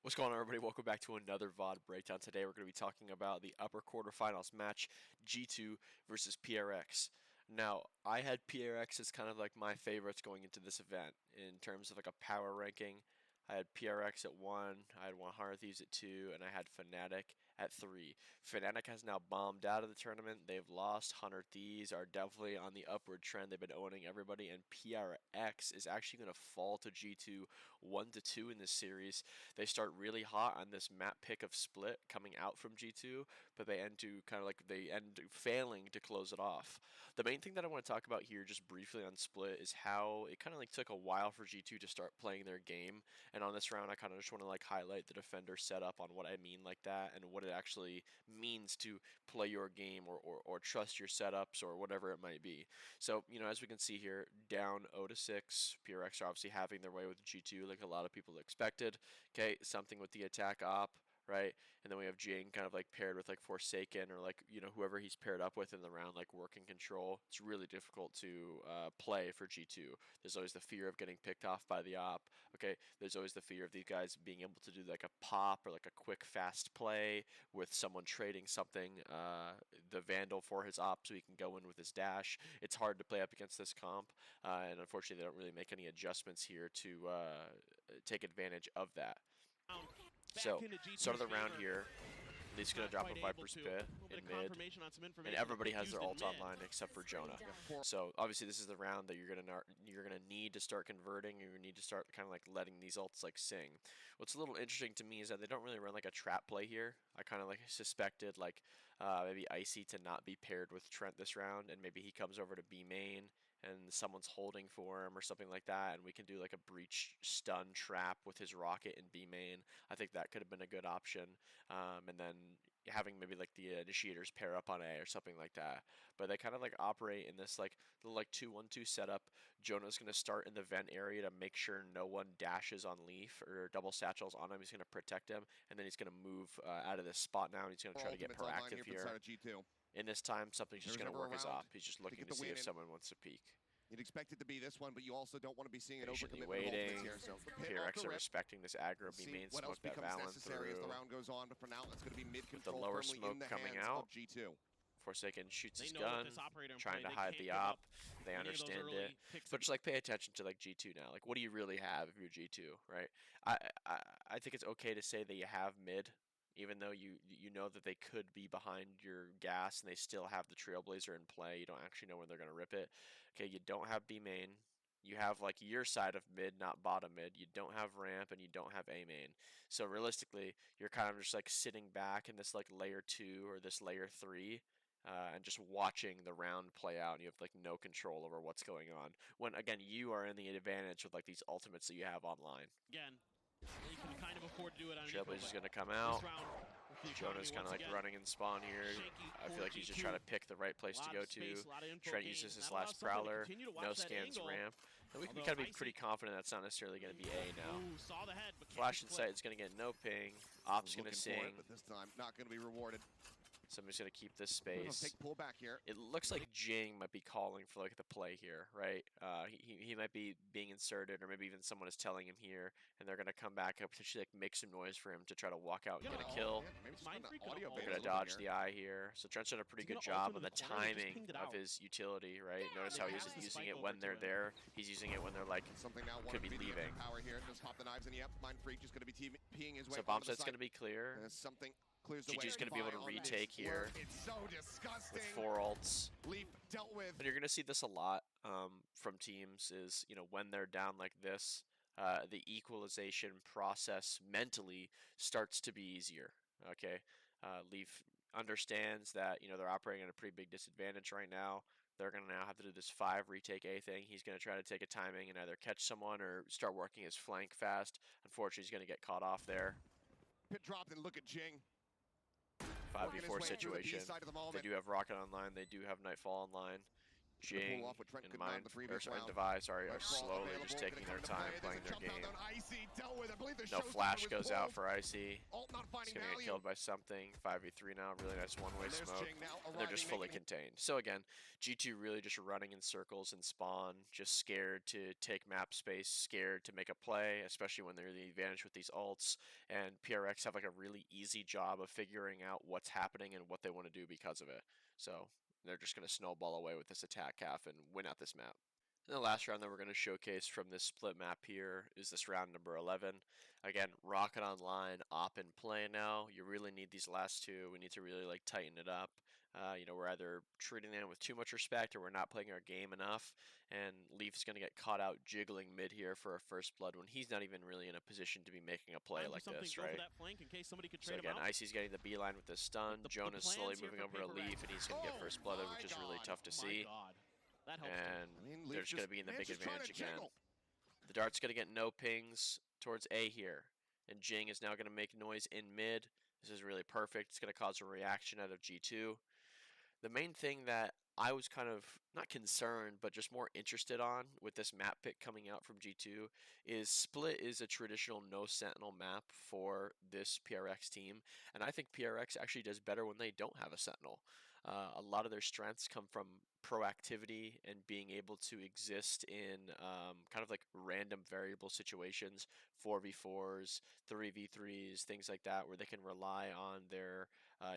What's going on, everybody? Welcome back to another VOD breakdown. Today we're going to be talking about the upper quarterfinals match, G2 versus PRX. Now, I had PRX as kind of like my favorites going into this event in terms of like a power ranking. I had PRX at 1, I had 100 Thieves at 2, and I had Fnatic at 3. Fnatic has now bombed out of the tournament. They've lost. 100 Thieves are definitely on the upward trend. They've been owning everybody, and PRX is actually going to fall to G2 1-2 in this series. They start really hot on this map pick of split coming out from G2, but they end failing to close it off. The main thing that I want to talk about here just briefly on split is how it kind of like took a while for G2 to start playing their game. And on this round, I kind of just want to like highlight the defender setup on what I mean like that and what it actually means to play your game or trust your setups or whatever it might be. So, as we can see here, down 0-6, PRX are obviously having their way with G2 like a lot of people expected. Okay, something with the attack op, right? And then we have Jing kind of like paired with like Forsaken or like, whoever he's paired up with in the round, like working control. It's really difficult to play for G2. There's always the fear of getting picked off by the op. Okay, there's always the fear of these guys being able to do like a pop or like a quick fast play with someone trading something, the Vandal for his op so he can go in with his dash. It's hard to play up against this comp, and unfortunately they don't really make any adjustments here to take advantage of that. So, start of the round here. He's going to drop a Viper's Pit in mid, and everybody has their ult online except for Jonah. So, obviously, this is the round that you're gonna need to start converting. You're gonna need to start kind of like letting these ults like sing. What's a little interesting to me is that they don't really run like a trap play here. I kind of like suspected like maybe Icy to not be paired with Trent this round, and maybe he comes over to B main and someone's holding for him or something like that, and we can do like a breach stun trap with his rocket in B main. I think that could have been a good option, and then having maybe like the initiators pair up on A or something like that. But they kind of like operate in this like little like 2-1-2 setup. Jonah's going to start in the vent area to make sure no one dashes on Leaf or double satchels on him. He's going to protect him, and then he's going to move out of this spot now, and he's going to try to get proactive here. In this time, something's just going to work his op. He's just looking to see if someone wants to peek. You'd expect it to be this one, but you also don't want to be seeing it overcommitment waiting. Here. So PRX are respecting this aggro B main smoke that Valorant through. As the round goes on, but for now, it's going to be mid control. The lower smoke coming out. G2. Forsaken shoots his gun, trying to hide the op. They understand it, but just like pay attention to like G2 now. Like, what do you really have if you're G2, right? I think it's okay to say that you have mid, even though you know that they could be behind your gas and they still have the Trailblazer in play. You don't actually know when they're going to rip it. Okay, you don't have B main. You have like your side of mid, not bottom mid. You don't have ramp and you don't have A main. So realistically, you're kind of just like sitting back in this like layer 2 or this layer 3. And just watching the round play out, and you have like no control over what's going on. When again, you are in the advantage with like these ultimates that you have online. Again, you can kind of afford to do it on Trailblazer's going to come out. Jonah's kind of like running in spawn here. I feel like he's just trying to pick the right place to go to. Trent uses his last Prowler. No scans ramp. And we can kind of be pretty confident that's not necessarily going to be A now. Flash Insight is going to get no ping. Op's going to sing. But this time, not going to be rewarded. So I'm just going to keep this space. Take pull back here. It looks like Jing might be calling for like the play here, right? He might be being inserted, or maybe even someone is telling him here, and they're going to come back and potentially like make some noise for him to try to walk out and get a kill. They're going to dodge the eye here. So Trent's done a pretty good job on the timing of his utility, right? Notice how he isn't using it when they're there. He's using it when they're like could be leaving. Power here. Just pop the knives in. Yep, Mind Freak just going to be peeing his way. So bomb set's going to be clear. There's something. GG's going to be able to retake here so disgusting. with 4 ults. Leap dealt with. But you're going to see this a lot from teams is, when they're down like this, the equalization process mentally starts to be easier. Okay, Leaf understands that, they're operating at a pretty big disadvantage right now. They're going to now have to do this 5 retake A thing. He's going to try to take a timing and either catch someone or start working his flank fast. Unfortunately, he's going to get caught off there. Pit dropped and look at Jing. 5v4 situation. They do have Rocket online. They do have Nightfall online. Jing off what Trent and could not in Mind, the previous round. Device are Red Brawl slowly available, just taking their gonna come time into playing play. their There's a game. jump down. Icy dealt with. I believe the No showstopper flash was goes out pulled. for Icy. Alt not He's finding going to get value. killed by something. 5v3 now. Really nice one-way There's smoke. Jing now And they're just arriving, fully making contained. So again, G2 really just running in circles and spawn, just scared to take map space, scared to make a play, especially when they're the advantage with these ults. And PRX have like a really easy job of figuring out what's happening and what they want to do because of it. So they're just going to snowball away with this attack half and win out this map. And the last round that we're going to showcase from this split map here is this round number 11. Again, Rocket Online, op and play now. You really need these last two. We need to really like tighten it up. We're either treating them with too much respect or we're not playing our game enough. And Leaf's going to get caught out jiggling mid here for a first blood when he's not even really in a position to be making a play like this, right? That flank in case somebody could So trade again, him out. Icy's getting the beeline with this stun. Jonas slowly moving over to Leaf, and he's going to get first blooded, which is really tough to see. That helps And they're just going to be in the big advantage again. The dart's going to get no pings towards A here. And Jing is now going to make noise in mid. This is really perfect. It's going to cause a reaction out of G2. The main thing that I was kind of not concerned, but just more interested on with this map pick coming out from G2 is Split is a traditional no sentinel map for this PRX team, and I think PRX actually does better when they don't have a sentinel. A lot of their strengths come from proactivity and being able to exist in kind of like random variable situations, 4v4s, 3v3s, things like that, where they can rely on their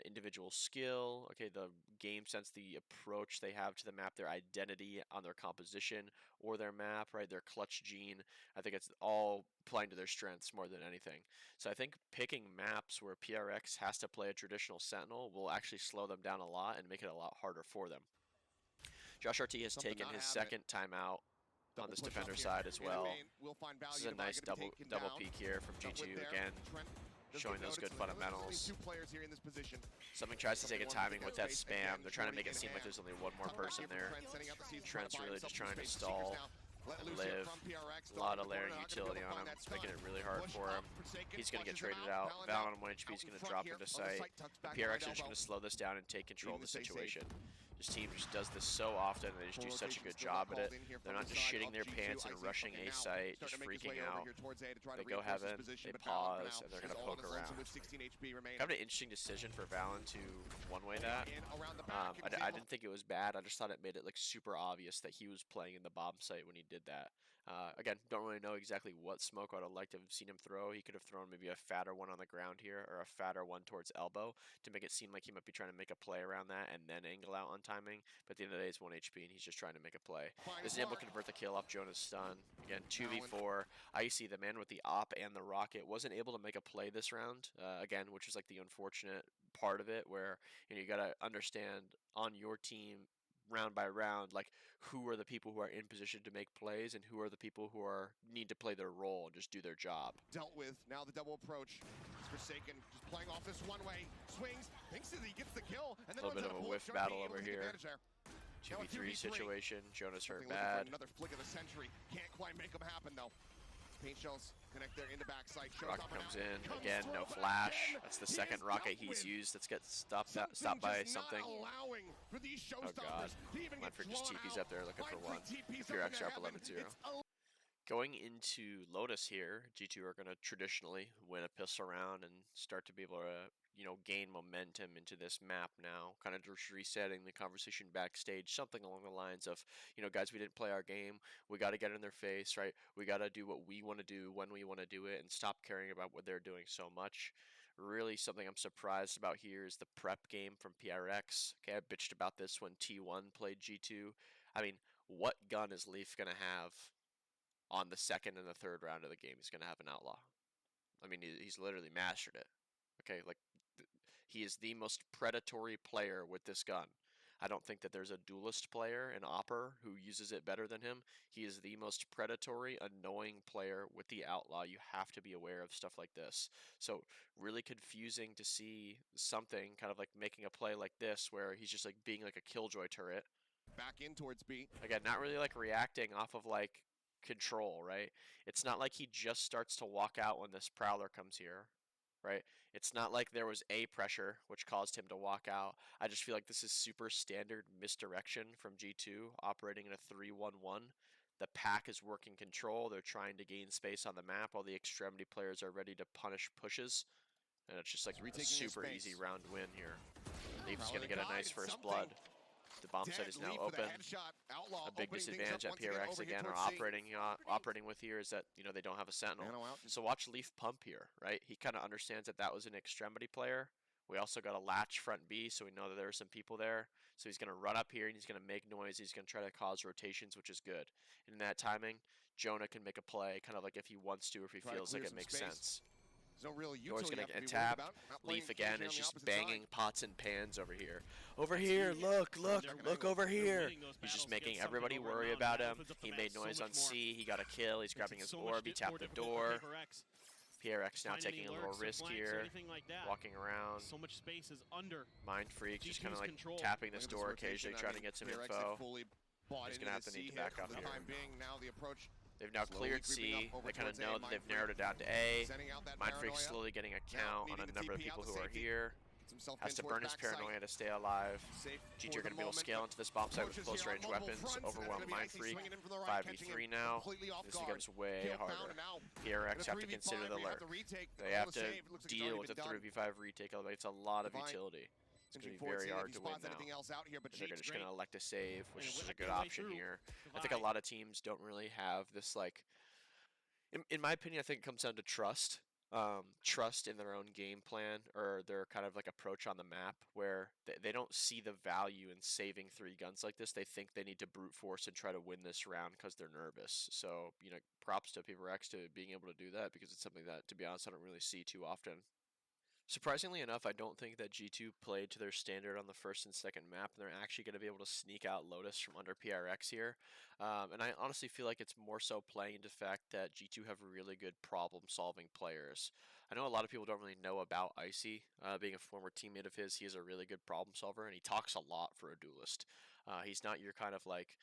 individual skill, okay, the game sense, the approach they have to the map, their identity on their composition or their map, right, their clutch gene. I think it's all playing to their strengths more than anything. So I think picking maps where PRX has to play a traditional sentinel will actually slow them down a lot and make it a lot harder for them. Josh RT has taken his second timeout on this defender side as well. This is a nice double peek here from G2 again, showing those good fundamentals. Something tries to take a timing with that spam. They're trying to make it seem like there's only one more person there. Trent's really just trying to stall and live. A lot of layering utility on him, making it really hard for him. He's going to get traded out. Valorant on 1 HP is going to drop into sight. PRX are just going to slow this down and take control of the situation. This team just does this so often, and they just do such a good job at it. They're not just shitting their pants and rushing A site, just freaking out. They go heaven, they pause, and they're going to poke around. Kind of an interesting decision for Valen to one-way that. I didn't think it was bad. I just thought it made it like super obvious that he was playing in the bomb site when he did that. Again, don't really know exactly what smoke I would have liked to have seen him throw. He could have thrown maybe a fatter one on the ground here or a fatter one towards elbow to make it seem like he might be trying to make a play around that and then angle out on timing. But at the end of the day, it's 1 HP and he's just trying to make a play. Is able to convert the kill off Jonas' stun. Again, 2v4. Icy, the man with the op and the rocket, wasn't able to make a play this round. Again, which is like the unfortunate part of it where you got to understand on your team round by round, like who are the people who are in position to make plays and who are the people who need to play their role and just do their job. Dealt with. Now the double approach. It's Forsaken just playing off this one way. Swings, thinks that he gets the kill, and then a little bit of a whiff battle over here. 2v3 situation. Jonas hurt bad. Another flick of the century. Can't quite make them happen though. Paint shells connect there into backside. Rocket comes in again, no flash. That's the second rocket he's used that's got stopped by something. Oh god, Manfred just TP's up there looking for one. PRX are up 11-0. Going into LOTUS here, G2 are going to traditionally win a pistol round and start to be able to, gain momentum into this map now, kind of just resetting the conversation backstage, something along the lines of, guys, we didn't play our game. We got to get in their face, right? We got to do what we want to do when we want to do it and stop caring about what they're doing so much. Really something I'm surprised about here is the prep game from PRX. Okay, I bitched about this when T1 played G2. I mean, what gun is Leaf going to have on the second and the third round of the game? He's going to have an outlaw. I mean, he's literally mastered it. Okay, like he is the most predatory player with this gun. I don't think that there's a duelist player, an opper, who uses it better than him. He is the most predatory, annoying player with the outlaw. You have to be aware of stuff like this. So really confusing to see something kind of like making a play like this where he's just like being like a killjoy turret. Back in towards B. Again, not really like reacting off of like control, right? It's not like he just starts to walk out when this prowler comes here. right? It's not like there was A pressure, which caused him to walk out. I just feel like this is super standard misdirection from G2 operating in a 3-1-1. The pack is working control. They're trying to gain space on the map while the extremity players are ready to punish pushes. And it's just like a super easy round win here. Leaf's going to get a nice first blood. The bomb site is now open. A big disadvantage that PRX again are operating with here is that, you know, they don't have a sentinel. So watch Leaf pump here, right? He kind of understands that that was an extremity player. We also got a latch front B, so we know that there are some people there. So he's going to run up here and he's going to make noise. He's going to try to cause rotations, which is good. And in that timing, Jonah can make a play, kind of like if he wants to or if he feels like it makes sense. There's no real Door's utility gonna to get be tapped. worried about. Leaf again is just opposite banging side. pots and pans over here. Over here, look over here. He's just making everybody worry about him. He made noise on C. He got a kill. He's grabbing his orb. He tapped the door. PRX now taking a little risk here, walking around. So much space is under. Mind Freak just kind of like tapping this door occasionally, trying to get some info. He's gonna have to need to back up here. Now the approach. They've now cleared C. They kind of know that they've narrowed it down to A. Mind Freak's slowly getting a count on a number of people who are here. Has to burn his paranoia to stay alive. G2 are going to be able to scale into this bomb site with close range weapons. Overwhelm Mind Freak. 5v3 now. This becomes way harder. PRX have to consider the lurk. They have to deal with the 3v5 retake. It's a lot of utility. It's going to be very hard to win now. They're just going to elect a save, which is a good option here. I think a lot of teams don't really have this, like, in my opinion, I think it comes down to trust. Trust in their own game plan or their kind of like approach on the map where they don't see the value in saving 3 guns like this. They think they need to brute force and try to win this round because they're nervous. So, you know, props to PERIPHERALS to being able to do that because it's something that, to be honest, I don't really see too often. Surprisingly enough, I don't think that G2 played to their standard on the first and second map, and they're actually going to be able to sneak out LOTUS from under PRX here. And I honestly feel like it's more so playing into the fact that G2 have really good problem-solving players. I know a lot of people don't really know about Icy. Being a former teammate of his, he is a really good problem solver, and he talks a lot for a duelist. He's not your kind of like,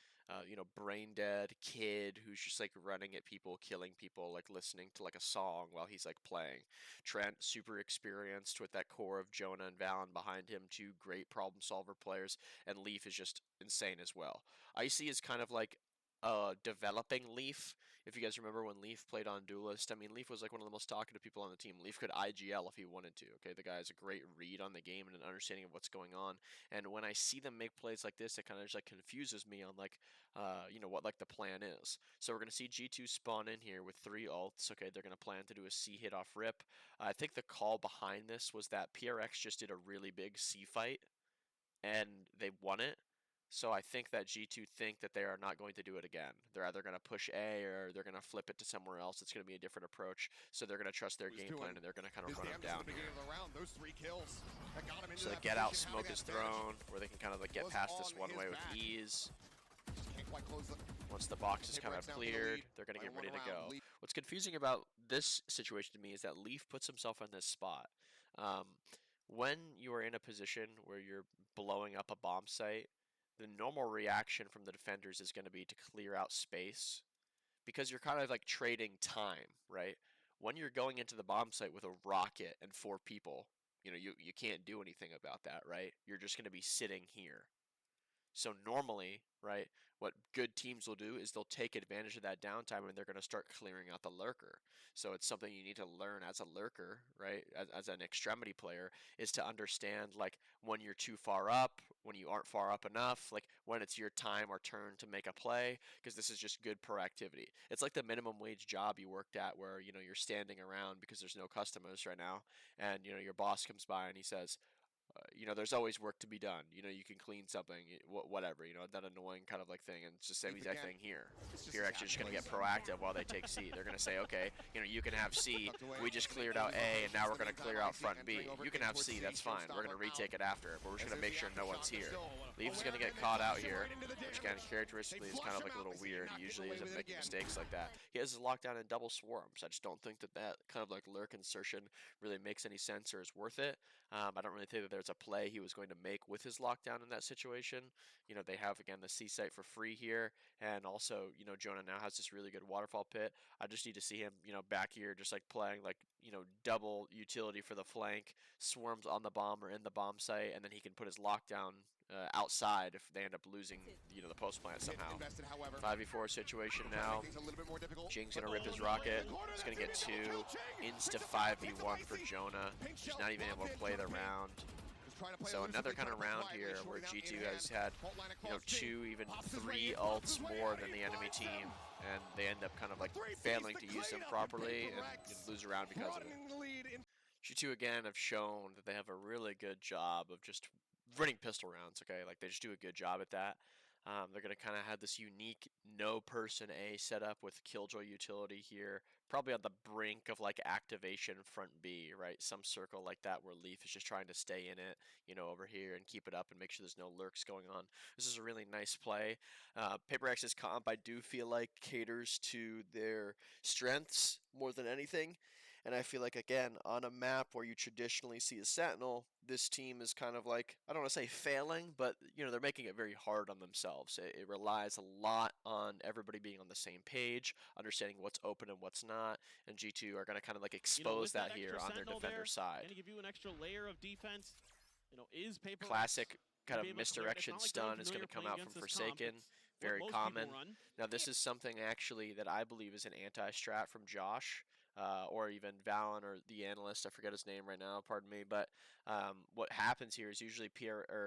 you know, brain dead kid who's just like running at people, killing people, like listening to like a song while he's like playing. Trent, super experienced with that core of Jonah and Valen behind him, 2 great problem solver players, and Leaf is just insane as well. Icy is kind of like developing Leaf. If you guys remember when Leaf played on Duelist, I mean, Leaf was like one of the most talkative people on the team. Leaf could IGL if he wanted to, okay? The guy has a great read on the game and an understanding of what's going on. And when I see them make plays like this, it kind of just like confuses me on like, you know, what like the plan is. So we're going to see G2 spawn in here with 3 ults. Okay, they're going to plan to do a C hit off rip. I think the call behind this was that PRX just did a really big C fight and they won it. So I think that G2 think that they are not going to do it again. They're either going to push A or they're going to flip it to somewhere else. It's going to be a different approach. So they're going to trust their game plan and they're going to kind of run them down here. So the get out smoke is thrown where they can kind of like get past this one way with ease. Once the box is kind of cleared, they're going to get ready to go. What's confusing about this situation to me is that Leaf puts himself in this spot. When you are in a position where you're blowing up a bomb site, the normal reaction from the defenders is going to be to clear out space because you're kind of like trading time, right? When you're going into the bomb site with a rocket and 4 people, you know, you can't do anything about that, right? You're just going to be sitting here. So normally, right, what good teams will do is they'll take advantage of that downtime and they're going to start clearing out the lurker. So it's something you need to learn as a lurker, right, as an extremity player, is to understand like when you're too far up, when you aren't far up enough, like when it's your time or turn to make a play, because this is just good proactivity. It's like the minimum wage job you worked at where, you know, you're standing around because there's no customers right now and, you know, your boss comes by and he says, you know, there's always work to be done. You know, you can clean something, whatever, you know, that annoying kind of like thing. And it's the same exact thing here. You're actually just going to get proactive while they take C. They're going to say, okay, you know, you can have C. We just cleared out A, and now we're going to clear out front B. You can have C, that's fine. We're going to retake it after, but we're just going to make sure no one's here. Leaf's going to get caught out here, which kind of characteristically is kind of like a little weird. He usually isn't making mistakes like that. He has his lockdown in double swarms. I just don't think that that kind of like lurk insertion really makes any sense or is worth it. I don't really think that there's a play he was going to make with his lockdown in that situation. You know, they have, again, the C site for free here, and also, you know, Jonah now has this really good waterfall pit. I just need to see him, you know, back here just like playing like double utility for the flank, swarms on the bomb or in the bomb site, and then he can put his lockdown outside if they end up losing, the post plant somehow. 5v4 situation now. Jing's gonna rip his rocket. He's gonna get 2. Insta 5v1 for Jonah. He's not even able to play the round. So another kind of round here where G2 has had, 2, even 3 ults more than the enemy team, and they end up kind of like failing to use them properly and lose a round because of it. G2 again have shown that they have a really good job of just running pistol rounds, okay? Like, they just do a good job at that. They're going to kind of have this unique no person A setup with Killjoy utility here, probably on the brink of like activation front B, right? Some circle like that where Leaf is just trying to stay in it, over here and keep it up and make sure there's no lurks going on. This is a really nice play. PaperX's comp, I do feel like, caters to their strengths more than anything. And I feel like, again, on a map where you traditionally see a Sentinel, this team is kind of like, I don't want to say failing, but, they're making it very hard on themselves. It relies a lot on everybody being on the same page, understanding what's open and what's not, and G2 are going to kind of like expose that here on their defender side. Going to give you an extra layer of defense. Is paper classic kind of misdirection stun is going to come out from Forsaken. Very common. Now, this is something actually that I believe is an anti-strat from Josh. Or even Valen or the analyst, I forget his name right now, pardon me, but what happens here is usually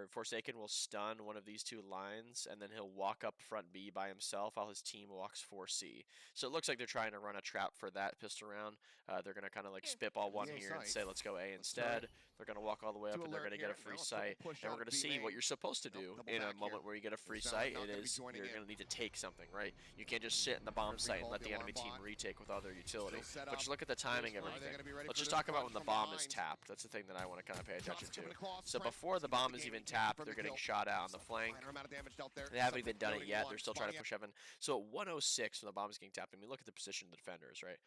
Forsaken will stun one of these 2 lines, and then he'll walk up front B by himself while his team walks 4C. So it looks like they're trying to run a trap for that pistol round. They're going to kind of like spitball one here and say, let's go A instead. They're going to walk all the way up, and they're going to get a free sight, and we're going to see what you're supposed to do in a moment where you get a free sight. It is, you're going to need to take something, right? You can't just sit in the bomb site and let the enemy team retake with all their utility. But just look at the timing of everything. Let's just talk about when the bomb is tapped. That's the thing that I want to kind of pay attention to. So before the bomb is even tapped, they're getting shot at on the flank. They haven't even done it yet. They're still trying to push Evan. So at 106 when the bomb is getting tapped, I mean, look at the position of the defenders, right?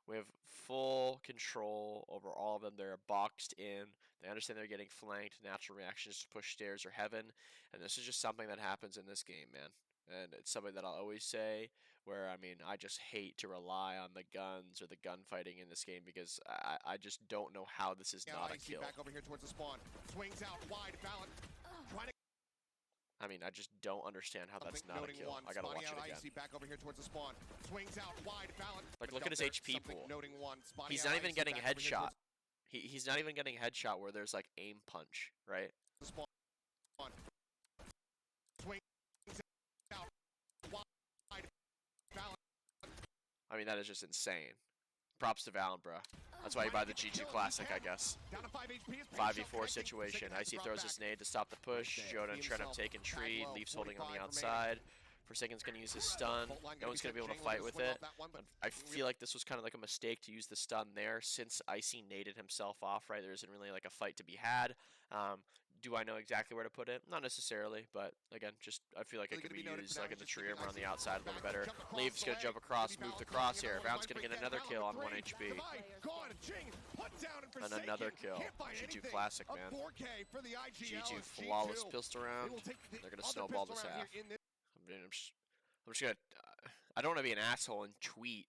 We have full control over all of them. They're boxed in. They understand they're getting flanked. Natural reactions to push stairs or heaven. And this is just something that happens in this game, man. And it's something that I'll always say where, I mean, I just hate to rely on the guns or the gunfighting in this game because I just don't know how this is not a kill. Back over here towards the spawn. Swings out wide, Valorant. I mean, I just don't understand how that's not a kill. I gotta watch it again. Back over here towards the spawn. Swings out wide, Valorant. Like, look at his HP pool. He's not even getting headshot. He's not even getting headshot where there's like aim punch, right? I mean, that is just insane. Props to Valen, bro. That's why you buy the G2 Classic, I guess. 5v4 situation. Icy throws his nade to stop the push. Jonah and Trent have taken tree. Leaf's holding on the outside. Forsaken's going to use his stun. No one's going to be able to fight with it. I feel like this was kind of like a mistake to use the stun there since Icy naded himself off, right? There isn't really like a fight to be had. Do I know exactly where to put it? Not necessarily, but again, just I feel like it could be used like in the tree or on the outside a little better. Leaf's going to jump across, move the crosshair. Valen's going to get another kill on 1 HP. And another kill. G2 Classic, man. G2 flawless pistol round. They're going to snowball this half. I'm just going to... I don't want to be an asshole and tweet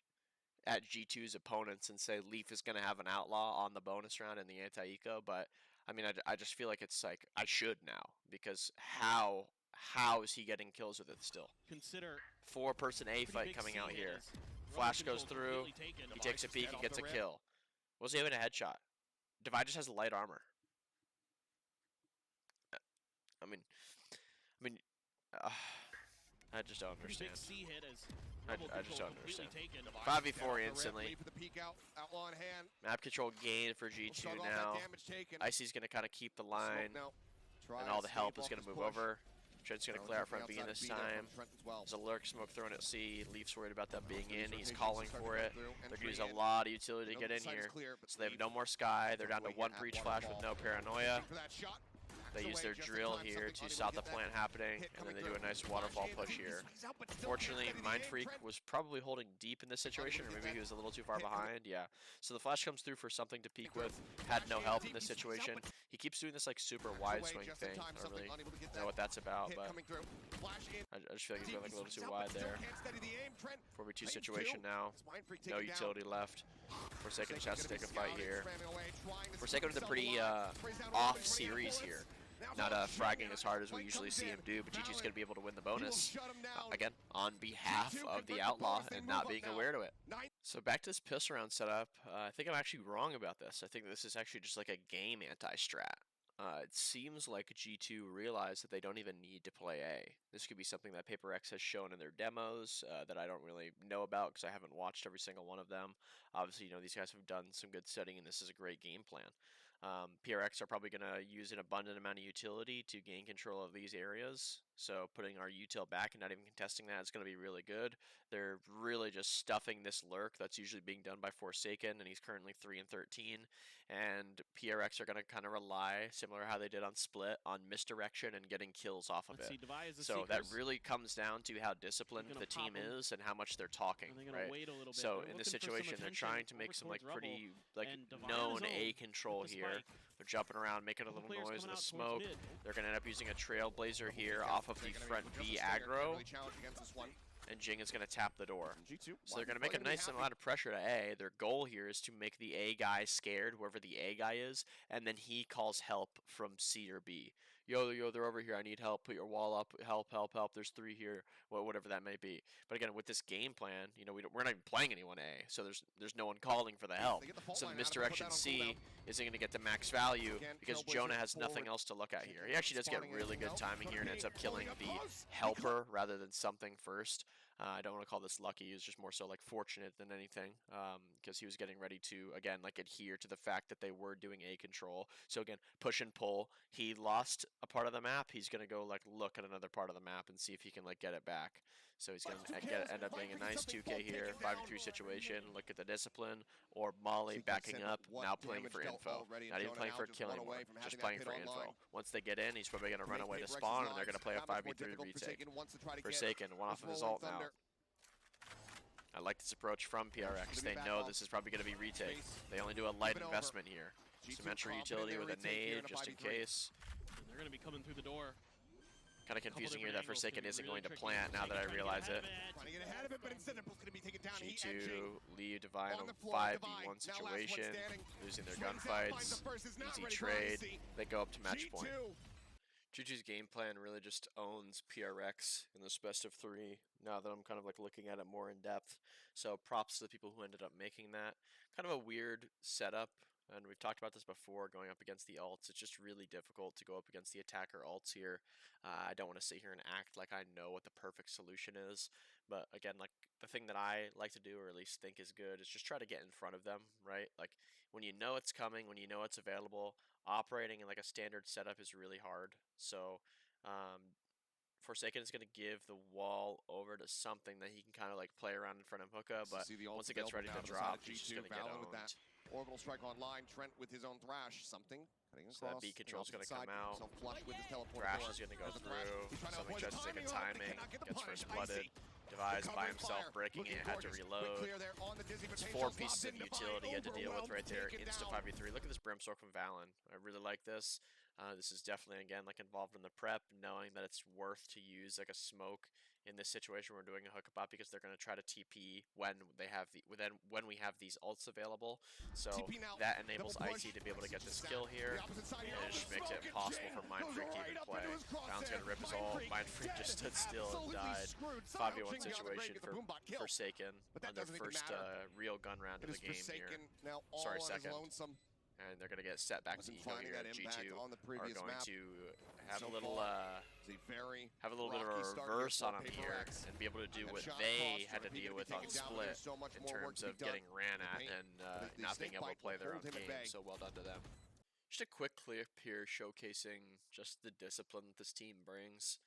at G2's opponents and say Leaf is going to have an outlaw on the bonus round in the anti-eco, but I mean, I just feel like it's like I should now because how is he getting kills with it still? Consider 4-person A fight coming out here. Flash goes through. He takes a peek and gets a kill. Was he having a headshot? Divide just has light armor. I mean, I just don't understand. I just don't understand. 5v4 instantly. Map control gain for G2 now. Icy's going to kind of keep the line, and all the help is going to move over. Trent's going to clear out front B this time. There's a lurk smoke thrown at C. Leaf's worried about them being in. He's calling for it. They're going to use a lot of utility to get in here. So they have no more Sky. They're down to 1 breach flash with no paranoia. They use their drill here to stop the plant happening, and then they do a nice waterfall push here. Fortunately, Mindfreak was probably holding deep in this situation, or maybe he was a little too far behind. Yeah. So the flash comes through for something to peek with. Had no help in this situation. He keeps doing this like super wide swing thing. I don't really know what that's about, but I just feel like he's going like a little too wide there. 4v2 situation now. No utility left. Forsaken just has to take a fight here. Forsaken with a pretty off series here. Not fragging as hard as we usually see him do, but GG's going to be able to win the bonus, again, on behalf of the Outlaw and not being aware to it. So back to this pistol round setup, I think I'm actually wrong about this. I think this is actually just like a game anti-strat. It seems like G2 realized that they don't even need to play A. This could be something that PaperX has shown in their demos that I don't really know about because I haven't watched every single one of them. Obviously, you know, these guys have done some good studying, and this is a great game plan. PRX are probably going to use an abundant amount of utility to gain control of these areas. So putting our util back and not even contesting that is going to be really good. They're really just stuffing this lurk that's usually being done by Forsaken, and he's currently 3 and 13. And PRX are going to kind of rely, similar to how they did on Split, on misdirection and getting kills off of it. So that really comes down to how disciplined the team is and how much they're talking, right? So in this situation, they're trying to make some like pretty like known A control here. They're jumping around, making a little noise in the smoke. They're going to end up using a Trailblazer here off of the front B aggro. And Jing is going to tap the door. So they're going to make a nice amount of pressure to A. Their goal here is to make the A guy scared, whoever the A guy is, and then he calls help from C or B. Yo, they're over here. I need help. Put your wall up. Help. There's 3 here. Whatever that may be. But again, with this game plan, you know, we're not even playing anyone A, so there's no one calling for the help. So the misdirection C isn't going to get the max value because Jonah has nothing else to look at here. He actually does get really good timing here and ends up killing the helper rather than something first. I don't want to call this lucky. He was just more so like fortunate than anything because he was getting ready to, again, like adhere to the fact that they were doing A control. So again, push and pull. He lost a part of the map. He's going to go like look at another part of the map and see if he can like get it back. So he's going to end up getting a nice 2K here, 5v3 situation. Look at the discipline or Molly backing up, now playing for info. Not even playing for a kill anymore, just playing for info. Once they get in, he's probably going to run away to spawn and they're going to play a 5v3 retake. Forsaken, one off of his ult now. I like this approach from PRX. They know this is probably going to be retake. They only do a light investment here. Some entry utility with a nade just in case. And they're going to be coming through the door. Kind of confusing here that Forsaken isn't going to plant now that I realize it. G2, Liu, Divine, a 5v1 situation, losing their gunfights. Easy trade. They go up to match point. G2's game plan really just owns PRX in this best of 3 now that I'm kind of like looking at it more in depth. So props to the people who ended up making that. Kind of a weird setup, and we've talked about this before going up against the alts. It's just really difficult to go up against the attacker alts here. I don't want to sit here and act like I know what the perfect solution is, but again, like the thing that I like to do, or at least think is good, is just try to get in front of them, right? Like when you know it's coming, when you know it's available, operating in like a standard setup is really hard. So Forsaken is going to give the wall over to something that he can kind of like play around in front of Hookah, but once it gets ready to drop, he's just going to get owned. Orbital strike online, Trent with his own thrash, something. So that B control is going to come out. Thrash is going to go through. Something tries to take a timing. Gets first blooded. Device by himself, breaking it, had to reload. It's 4 pieces of utility he had to deal with right there. Insta 5v3. Look at this Brimstone from Valen. I really like this. This is definitely, again, like involved in the prep, knowing that it's worth to use like a smoke in this situation. We're doing a hookup up because they're going to try to TP when they have when we have these ults available. So that enables IT to be able to get this kill here, and it just makes it impossible for Mindfreak to even play. Bound's going to rip his ult. Mindfreak just stood still and died. 5v1 situation for Forsaken on their first real gun round of the game here. Sorry, second. And they're going to get set back to eco here. G2 are going to have a little bit of a reverse on them here and be able to do what they had to deal with on Split in terms of getting ran at and not being able to play their own game. So well done to them. Just a quick clip here showcasing just the discipline that this team brings.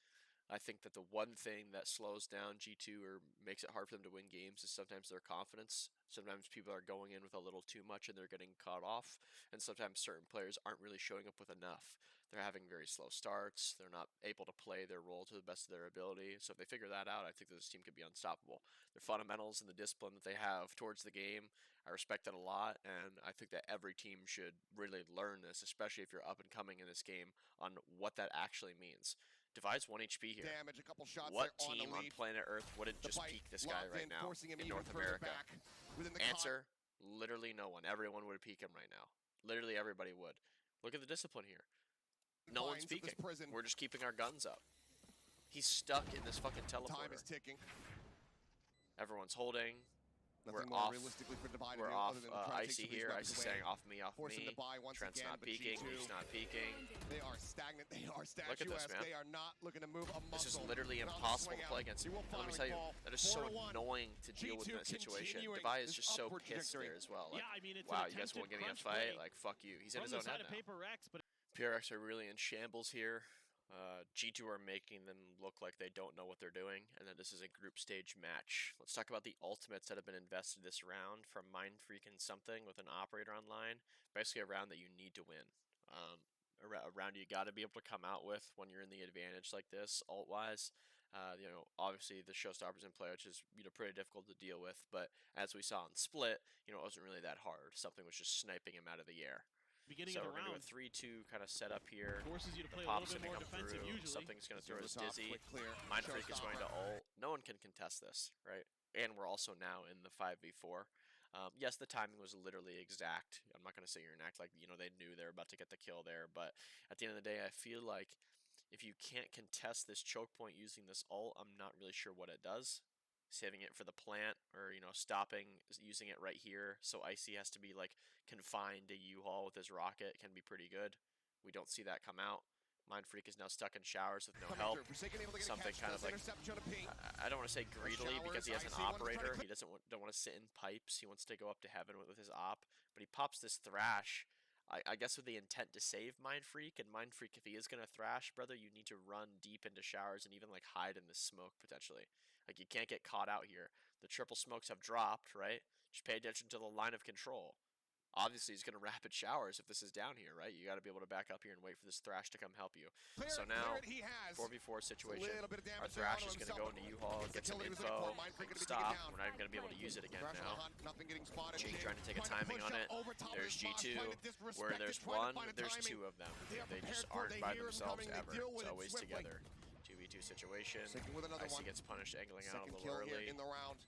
I think that the one thing that slows down G2 or makes it hard for them to win games is sometimes their confidence. Sometimes people are going in with a little too much and they're getting caught off, and sometimes certain players aren't really showing up with enough. they're having very slow starts. They're not able to play their role to the best of their ability. So if they figure that out, I think that this team could be unstoppable. Their fundamentals and the discipline that they have towards the game, I respect it a lot, and I think that every team should really learn this, especially if you're up and coming in this game, on what that actually means. Divide's 1 HP here. Damage, a couple shots What there team on planet Earth wouldn't The just bite peek this guy locked right in, now forcing him in even North further America? back within the Answer, literally no one. Everyone would peek him right now. Literally everybody would. Look at the discipline here. No one's peeking. We're just keeping our guns up. He's stuck in this fucking teleporter. Time is ticking. Everyone's holding. Nothing We're more off. realistically for Divide We're to do off. other than try to take Icy some of these here. weapons Icy away. saying off me, off Forcing me. the buy once Trent's again, not but peeking. G2, He's not peeking. They are stagnant. They are Look at this, statuesque. man. They are not looking to move a muscle. This is literally Not on the impossible swing to play out. against. He will Let me finally tell you, fall. that is so 4-1. annoying to deal with in G2 that situation. continuing Divide is this just so upward pissed trajectory. there as well. Like, Yeah, I mean, it's wow, an you guys won't give me a attempted fight? crunch Like, fuck you. He's in from his the own side head of now. PERIPHERALS, but PRX are really in shambles here. G2 are making them look like they don't know what they're doing, and that this is a group stage match. Let's talk about the ultimates that have been invested this round from Mindfreak and something with an operator online. Basically a round that you need to win. A round you got to be able to come out with when you're in the advantage like this, ult-wise. You know, obviously the showstoppers in play, which is, you know, pretty difficult to deal with, but as we saw in Split, you know, it wasn't really that hard. Something was just sniping him out of the air. beginning So of we're the going round to do a 3-2 kind of setup here. forces you to The play a pop's little bit going more to come defensive through. usually. Something's going to throw his Top, dizzy. quick clear. Mindfreak is going to Showstopper. ult. No one can contest this, right? And we're also now in the 5v4. Yes, the timing was literally exact. I'm not going to sit here and act like, you know, they knew they were about to get the kill there. But at the end of the day, I feel like if you can't contest this choke point using this ult, I'm not really sure what it does. Saving it for the plant, or, you know, stopping using it right here, so Icy has to be like confined to U-Haul with his rocket, can be pretty good. We don't see that come out. Mindfreak is now stuck in showers with no help. Something kind of like, I don't want to say greedily because he has an operator. He don't want to sit in pipes. He wants to go up to heaven with his op, but he pops this thrash. I guess with the intent to save Mindfreak, and Mindfreak, if he is going to thrash, brother, you need to run deep into showers and even like hide in the smoke potentially. Like, you can't get caught out here. The triple smokes have dropped, right? Just pay attention to the line of control. Obviously, he's going to rapid showers if this is down here, right? You got to be able to back up here and wait for this thrash to come help you. So now, 4v4 situation. Our thrash is going to go into U-Haul, get some info, stop. We're not even going to be able to use it again now. G trying to take a timing on it. There's G2. Where there's one, there's two of them. They just aren't by themselves ever. It's always together. 2v2 situation. Icy gets punished, angling out a little early. In the round.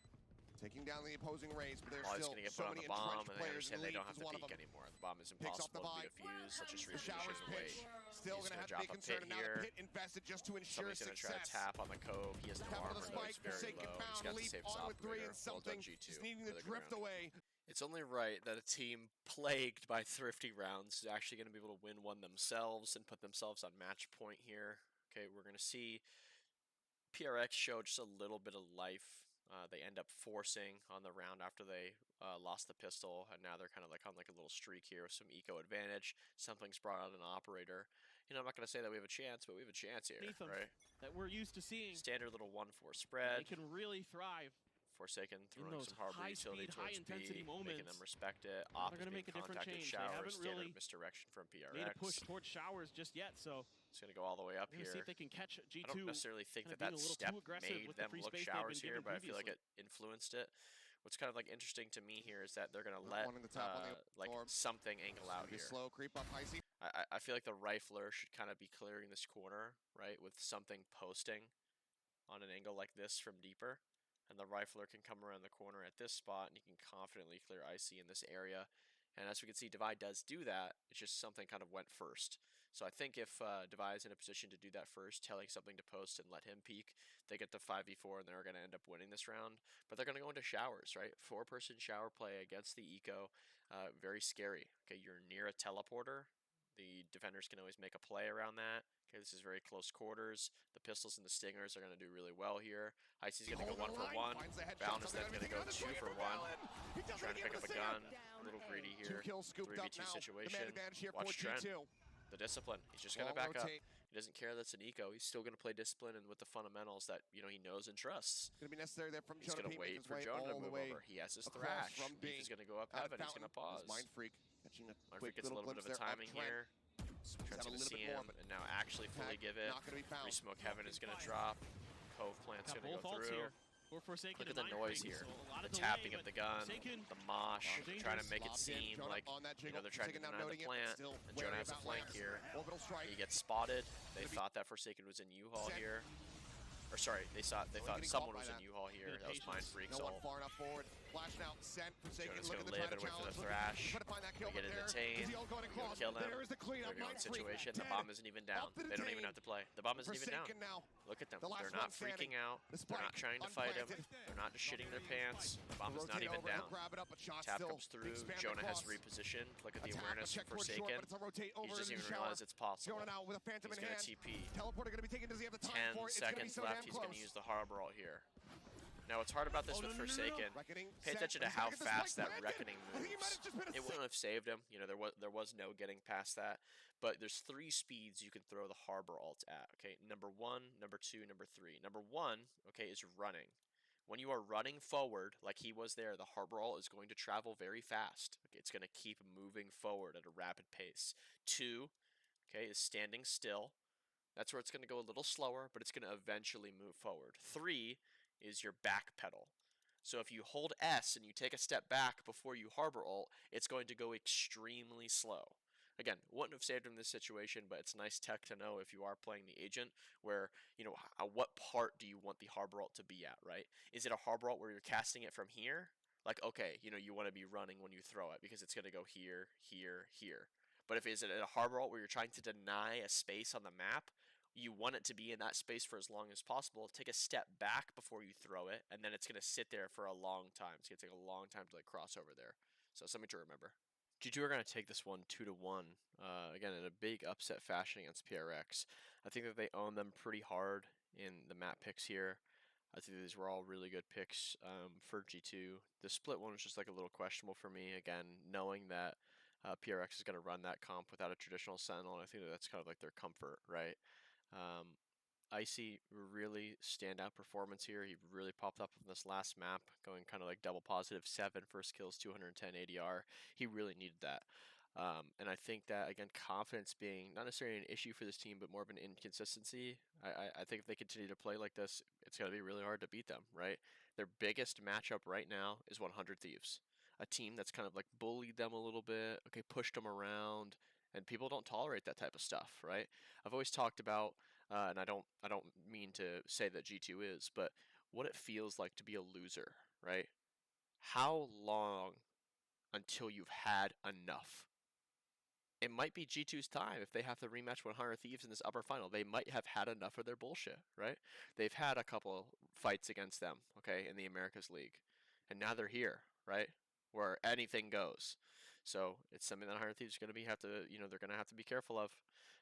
Taking down the opposing raze, but there's He's still going to get so put on many the bomb, entrenched and they players. understand they don't have to peek anymore. The bomb is impossible to be defused. Let's just reposition and wait. Still He's going to drop have to be a concerned, pit and now the here. pit invested just to ensure Somebody's going to success. try to tap on the cove. He has no Tap on armor, the though. He's spike, very Forsaken low. He's bound, got to leap save his on with 3 operator. and something, G2 just needing for to the drift ground. away. It's only right that a team plagued by thrifty rounds is actually going to be able to win one themselves and put themselves on match point here. Okay, we're going to see PRX show just a little bit of life. They end up forcing on the round after they lost the pistol, and now they're kind of like on like a little streak here with some eco advantage. Something's brought out an operator. You know, I'm not going to say that we have a chance, but we have a chance here, right? That we're used to seeing. Standard little 1-4 spread. They can really thrive. Forsaken throwing those some harbor utility towards high-intensity B, moments. making them respect it. Op is gonna being make a different contacted change. They showers, haven't standard really misdirection from PRX. made a push towards showers just yet, so it's going to go all the way up we're here. gonna see if they can catch G2. I don't necessarily think that being that a little step too aggressive made with the them free look space they've showers been here, given but I feel like previously. it influenced it. What's kind of like interesting to me here is that they're going to One let in the top on the like orb. something angle out here. Slow creep up Icy. I feel like the rifler should kind of be clearing this corner, right, with something posting on an angle like this from deeper. And the rifler can come around the corner at this spot, and he can confidently clear Icy in this area. And as we can see, Divide does do that. It's just something kind of went first. So I think if Divide is in a position to do that first, telling something to post and let him peek, they get the 5v4, and they're going to end up winning this round. But they're going to go into showers, right? 4-person shower play against the eco. Very scary. Okay, you're near a teleporter. The defenders can always make a play around that. Okay, this is very close quarters. The pistols and the stingers are going to do really well here. Icy's going to go 1-for-1. Bound is then going to go 2-for-1. Trying to pick up a gun. A little greedy here. 3v2 situation. Watch Trent. The discipline. He's just going to back up. He doesn't care that's an eco. He's still going to play discipline and with the fundamentals that, you know, he knows and trusts. Going to be necessary there from He's going to wait for Jonah to move over. He has his thrash. He's going to go up heaven. He's going to pause. Mindfreak catching a Mindfreak quick gets a little little bit glimpse of a there timing here. Swings Trent's out a gonna little see bit more, him, but and now actually fully Tag give it. not gonna be found. Re-smoke Heaven is gonna drop. Cove Plant's Got gonna both go ults through. here. For Forsaken Look at and the Mind noise Freak, here. so a lot The of delay, tapping of but the gun, Forsaken, the mosh, dangerous. trying to make it Lobbed in, seem Jonah like on that jiggle. they're trying to Forsaken now deny the noting it, but plant, still and Jonah wary has a about flank lamps. here. Orbital strike. He gets spotted. They Gonna be thought that Forsaken was in U-Haul Sent. here. Or sorry, they thought getting someone caught was by in that. U-Haul here. That was Patience. Mind Freak's No one ult. far enough forward. Flashing out, sent. Forsaken Jonah's looking gonna to try live to and wait for challenge. the thrash. Try to find that kill, They get but into there Tane. is the ult going They're gonna across. kill them. There is the cleanup. They're going Mind Freak situation. The dead. bomb isn't even down. Up to the They don't even Tane. have to play. The bomb isn't even down. Forsaken now. Look at them. The last They're one not standing. freaking out. The They're not spike trying to fight him. unplanted. They're not just shitting their pants. The bomb is not Rotate even over, he'll down. grab it up, but shot Tap still comes through. expand Jonah has across. repositioned. Look at the Attack, awareness check from towards short, Forsaken. but it's a rotate over He doesn't into even the shower. realize it's possible. Jonah now with a phantom He's in gonna hand. TP. Teleporter gonna be taken. Does he have the time 10 for it? It's gonna be seconds so left. damn He's close. going to use the Harbor ult here. Now, what's hard about this with Forsaken, Reckoning, pay set. attention to He's how gonna get the fast spike that planted. Reckoning I think he might moves. have just been a It wouldn't have saved him. You know, there was no getting past that. But there's 3 speeds you can throw the Harbor ult at, okay? Number 1, number 2, number 3. Number 1, okay, is running. When you are running forward, like he was there, the Harbor ult is going to travel very fast. Okay, it's going to keep moving forward at a rapid pace. 2, okay, is standing still. That's where it's going to go a little slower, but it's going to eventually move forward. 3 is your back pedal. So if you hold S and you take a step back before you Harbor ult, it's going to go extremely slow. Again, wouldn't have saved him in this situation, but it's nice tech to know if you are playing the agent where, you know, what part do you want the Harbor ult to be at, right? Is it a Harbor ult where you're casting it from here? Like, okay, you know, you want to be running when you throw it because it's going to go here, here, here. But if is it a Harbor ult where you're trying to deny a space on the map, you want it to be in that space for as long as possible. Take a step back before you throw it, and then it's going to sit there for a long time. It's going to take a long time to like cross over there. So something to remember. G2 are going to take this one 2-1. Again, in a big upset fashion against PRX. I think that they own them pretty hard in the map picks here. I think these were all really good picks for G2. The split one was just like a little questionable for me. Again, knowing that PRX is going to run that comp without a traditional Sentinel, and I think that's kind of like their comfort, right? Icy, really standout performance here. He really popped up on this last map, going kind of like double positive, 7 first kills, 210 ADR. He really needed that. And I think that, again, confidence being not necessarily an issue for this team, but more of an inconsistency. I think if they continue to play like this, it's going to be really hard to beat them, right? Their biggest matchup right now is 100 Thieves, a team that's kind of like bullied them a little bit, okay, pushed them around, and people don't tolerate that type of stuff, right? I've always talked about, and I don't mean to say that G2 is, but what it feels like to be a loser, right? How long until you've had enough? It might be G2's time if they have to rematch 100 Thieves in this upper final. They might have had enough of their bullshit, right? They've had a couple fights against them, okay, in the Americas League, and now they're here, right? Where anything goes. So it's something that 100 Thieves are going to have to, you know, they're going to have to be careful of.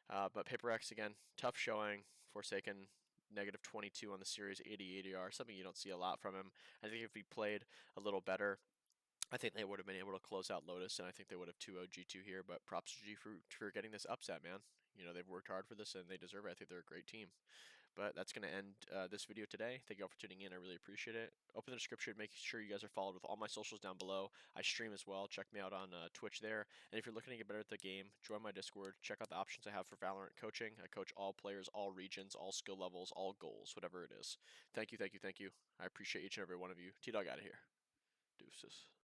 But Paper X, again, tough showing. Forsaken, -22 on the series, 80 ADR, something you don't see a lot from him. I think if he played a little better, I think they would have been able to close out Lotus, and I think they would have 2-0 G2 here, but props to G for getting this upset, man. You know, they've worked hard for this, and they deserve it. I think they're a great team. But that's going to end this video today. Thank you all for tuning in. I really appreciate it. Open the description. Make sure you guys are followed with all my socials down below. I stream as well. Check me out on Twitch there. And if you're looking to get better at the game, join my Discord. Check out the options I have for Valorant coaching. I coach all players, all regions, all skill levels, all goals, whatever it is. Thank you, thank you, thank you. I appreciate each and every one of you. T-Dog out of here. Deuces.